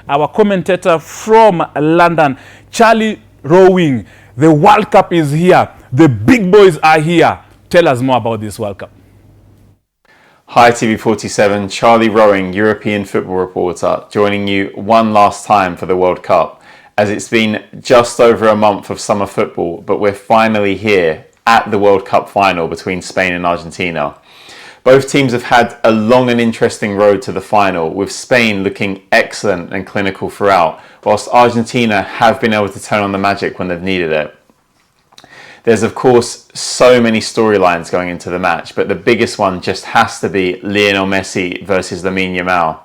our commentator from London, Charlie Rowing. The World Cup is here. The big boys are here. Tell us more about this World Cup. Hi TV47, Charlie Rowing, European football reporter, joining you one last time for the World Cup, as it's been just over a month of summer football, but we're finally here at the World Cup final between Spain and Argentina. Both teams have had a long and interesting road to the final, with Spain looking excellent and clinical throughout, whilst Argentina have been able to turn on the magic when they've needed it. There's of course so many storylines going into the match, but the biggest one just has to be Lionel Messi versus Lamine Yamal.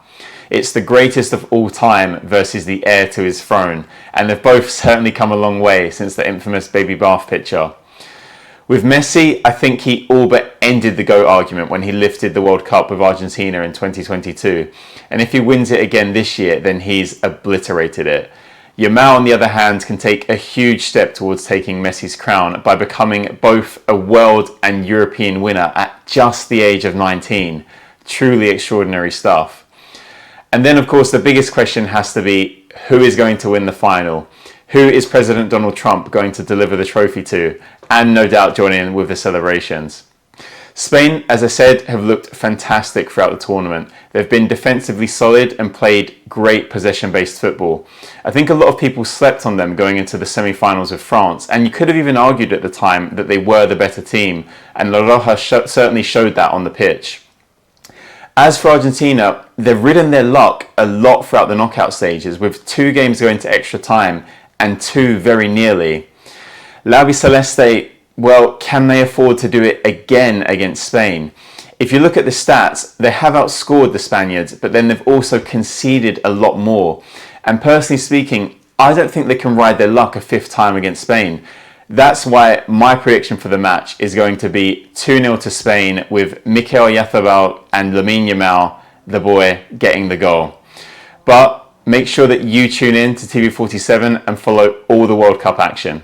It's the greatest of all time versus the heir to his throne, and they've both certainly come a long way since the infamous baby bath picture. With Messi, I think he all but ended the GOAT argument when he lifted the World Cup with Argentina in 2022. And if he wins it again this year, then he's obliterated it. Yamal, on the other hand, can take a huge step towards taking Messi's crown by becoming both a world and European winner at just the age of 19. Truly extraordinary stuff. And then, of course, the biggest question has to be, who is going to win the final? Who is President Donald Trump going to deliver the trophy to? And no doubt join in with the celebrations. Spain, as I said, have looked fantastic throughout the tournament. They've been defensively solid and played great possession-based football. I think a lot of people slept on them going into the semi-finals with France, and you could have even argued at the time that they were the better team, and La Roja certainly showed that on the pitch. As for Argentina, they've ridden their luck a lot throughout the knockout stages, with 2 games going to extra time and 2 very nearly. La Albiceleste, well, can they afford to do it again against Spain? If you look at the stats, they have outscored the Spaniards, but then they've also conceded a lot more. And personally speaking, I don't think they can ride their luck a 5th time against Spain. That's why my prediction for the match is going to be 2-0 to Spain, with Mikel Oyarzabal and Lamine Yamal, the boy, getting the goal. But make sure that you tune in to TV47 and follow all the World Cup action.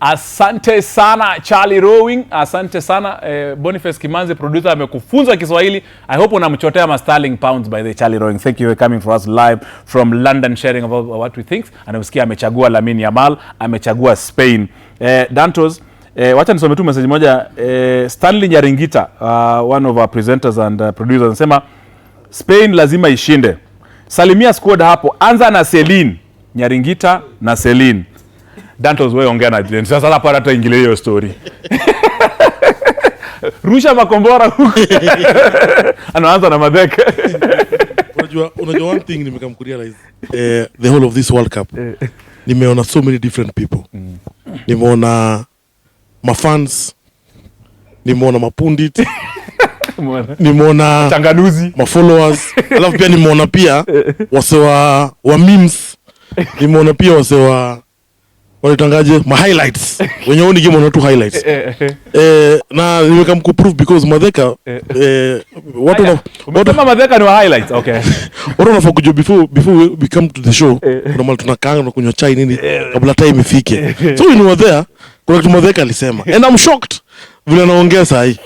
Asante sana Charlie Rowing, asante sana Boniface Kimanzi, producer, amekufunza Kiswahili. I hope unamchotea ma sterling pounds by the Charlie Rowing. Thank you for coming for us live from London, sharing about what we think. Anasikia amechagua Lamine Yamal, amechagua Spain. Dantos, wacha nisome tu message moja. Stanley Nyaringita, one of our presenters and producers, anasema Spain lazima ishinde. Salimia squad hapo, anza na Celine. Nyaringita na Celine. Dantos wewe ongea na Jane. Sasa hapa hata ingilie hiyo story. Rusha makombora huko. Anaanza na Madeka. Unajua one thing nimerealize the whole of this World Cup. Nimeona so many different people. Nimeona mafans, nimeona mapundit, nimeona changanuzi, mafollowers. Alafu pia nimeona pia wase wa memes. Nimeona pia wase wanatangaje ma highlights. Wenye oni game wana tu highlights. Na nimekam ku prove because Madeka what Madeka ni wa highlights. Okay. Watu wanafaa kujua before we come to the show. Normal tunakaanga na kunywa chai nini kabla time ifike. So when we were there, kuna kitu Madeka alisema. And I'm shocked vile anaongea saa hii.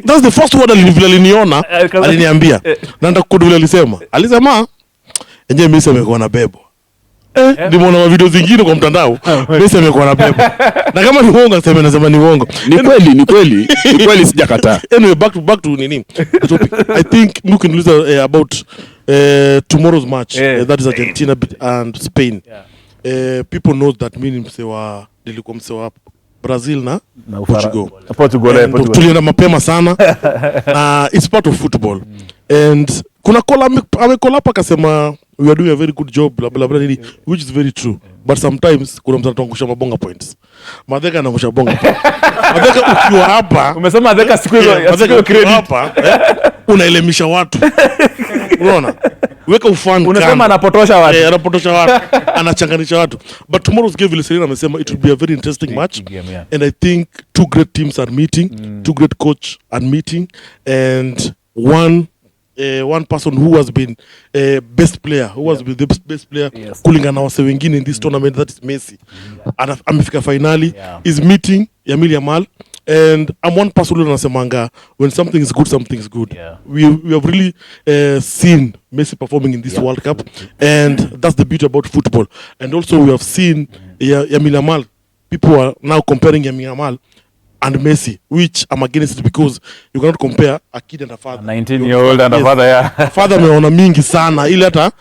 That's the first word aliniona aliniambia. Na ndakukudi vile alisema. Alisema enyewe Messi amekuwa na bebo. Nimeona video zingine kwa mtandao Messi amekuwa na bebo. Na kama ni uongo sema nasema ni uongo. Ni kweli sijakataa. Anyway, back to nini the topic. I think we can lose about tomorrow's match. That is Argentina and Spain. People know that mimi msewa nilikuwa msewa Brazil na Portugal. Tulienda mapema sana. It's part of football. And kuna kola amekola hapa akasema we are doing a very good job blah blah blah, which is very true, but sometimes kuna mtu anatangusha mabonga points. Madeka anangusha bonga points. Madeka ukiwa hapa umesema Madeka siku hizo credit hapa unaelemisha watu. Unaona? Weka ufan. Unasema anapotosha watu. Anapotosha watu. Anachanganisha watu. But tomorrow's game Selena amesema it will be a very interesting match. And I think 2 great teams are meeting, 2 great coach are meeting, and one person who has been best player, who has been the best player kulingana wase wengine in this tournament, that is Messi. Amefika finali, is meeting Lamine Yamal, And I'm one person who nasemanga when something is good, something is good. Yeah. We have really seen Messi performing in this World Cup, and that's the beauty about football. And also we have seen Lamine Yamal. People are now comparing Lamine Yamal and Messi, which I'm against it because you cannot compare a kid and a father. 19-year-old and a father, yeah. Father ameona mingi sana ile hata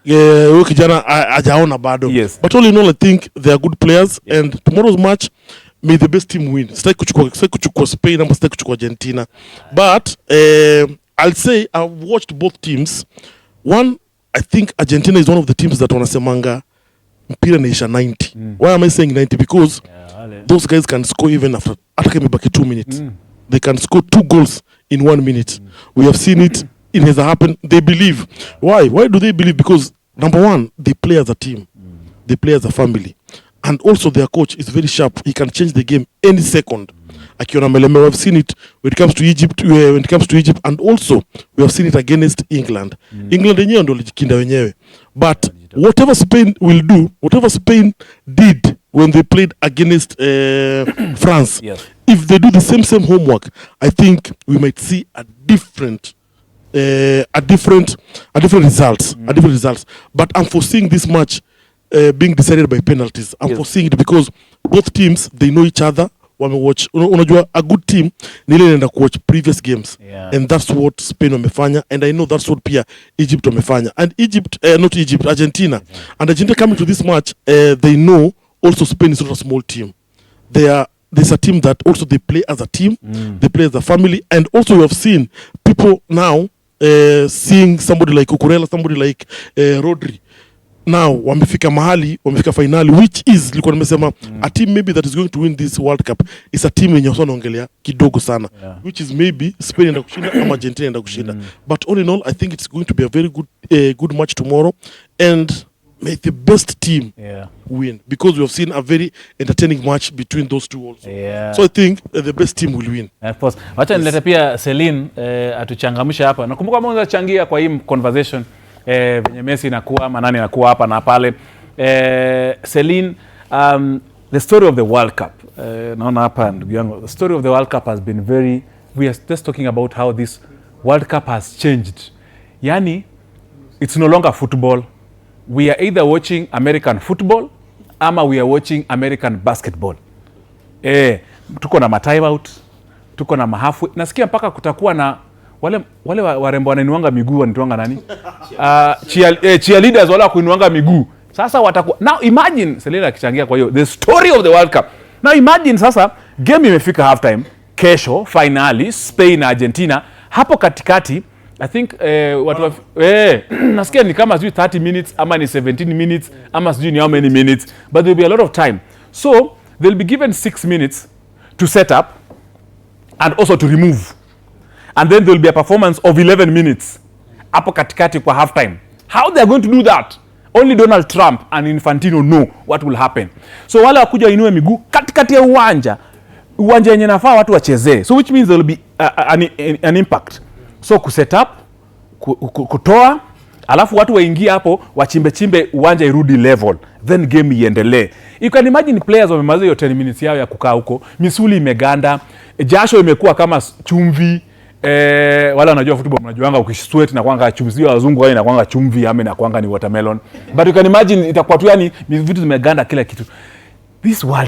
huyo kijana hajaona bado. Yes. But all in all, I think they are good players, and tomorrow's match, may the best team win. Sitaki kuchukua Spain ama sitaki kuchukua Argentina. But I'll say I've watched both teams. One, I think Argentina is one of the teams that wanasemanga mpira naisha 90. Why am I saying 90? Because those guys can score even after hata imebaki 2 minutes. They can score 2 goals in 1 minute. We have seen it. It has happened. They believe. Why do they believe? Because number one, they play as a team. They play as a family. And also their coach is very sharp. He can change the game any second. Akiona Meleme, we have seen it when it comes to Egypt, and also we have seen it against England. England yenyewe ndo lijikinda wenyewe. But whatever Spain will do, whatever Spain did when they played against France, if they do the same homework, I think we might see a different results. But I'm foreseeing this match being decided by penalties. I'm foreseeing it because both teams, they know each other. Unajua a good team ni ile inaenda kuwatch previous games, and that's what Spain wamefanya, and I know that's what pia Egypt wamefanya. And Argentina. And Argentina coming to this match, they know also Spain is not a small team. There's a team that also they play as a team, they play as a family, and also you have seen people now seeing somebody like Cucurella, somebody like Rodri. Now wamefika finali, which is nilikuwa nimesema a team maybe that is going to win this World Cup is a team yenye wanaongelea kidogo sana, which is maybe Spain enda kushinda ama Argentina enda kushinda. But all in all, I think it's going to be a very good match tomorrow, and may the best team win, because we have seen a very entertaining match between those two also. So I think the best team will win. Of course. Wacha nilete pia Celine atuchangamsha hapa. Nakumbuka mwanzo changia kwa hii conversation venye Messi inakuwa ama nani anakuwa hapa na pale. Celine, the story of the World Cup. Naona hapa ndugu yangu. The story of the World Cup has been we are just talking about how this World Cup has changed. Yani, it's no longer football. We are either watching American football ama we are watching American basketball. Tuko na timeout, tuko na mahafu. Nasikia mpaka kutakuwa na wale warembo wanainuanga miguu wanituanga nani? Cheerleaders wala kuinuanga miguu. Sasa watakuwa now imagine Selena akichangia kwa hiyo the story of the World Cup. Now imagine sasa game imefika half time, kesho finali Spain na Argentina. Hapo katikati I think watu nasikia ni kama 30 minutes ama ni 17 minutes ama sijui ni how many minutes, but there will be a lot of time. So they'll be given 6 minutes to set up and also to remove. And then there will be a performance of 11 minutes hapo katikati kwa half time. How they are going to do that? Only Donald Trump and Infantino know what will happen. So wale wakuja wainue miguu katikati ya uwanja yenye nafaa watu wachezee. So which means there will be an impact. So kuset up, kutoa, alafu watu waingie hapo wachimbe uwanja irudi level, then game iendelee. You can imagine players wamemaliza hiyo 10 minutes yao ya kukaa huko, misuli imeganda, jasho imekuwa kama chumvi. Wala unajua football mnajuanga ukisweat na kwanga chumvi, wazungu wao inakwanga chumvi ama inakwanga ni watermelon. But you can imagine itakuwa tu yani vitu zimeganda kila kitu. This World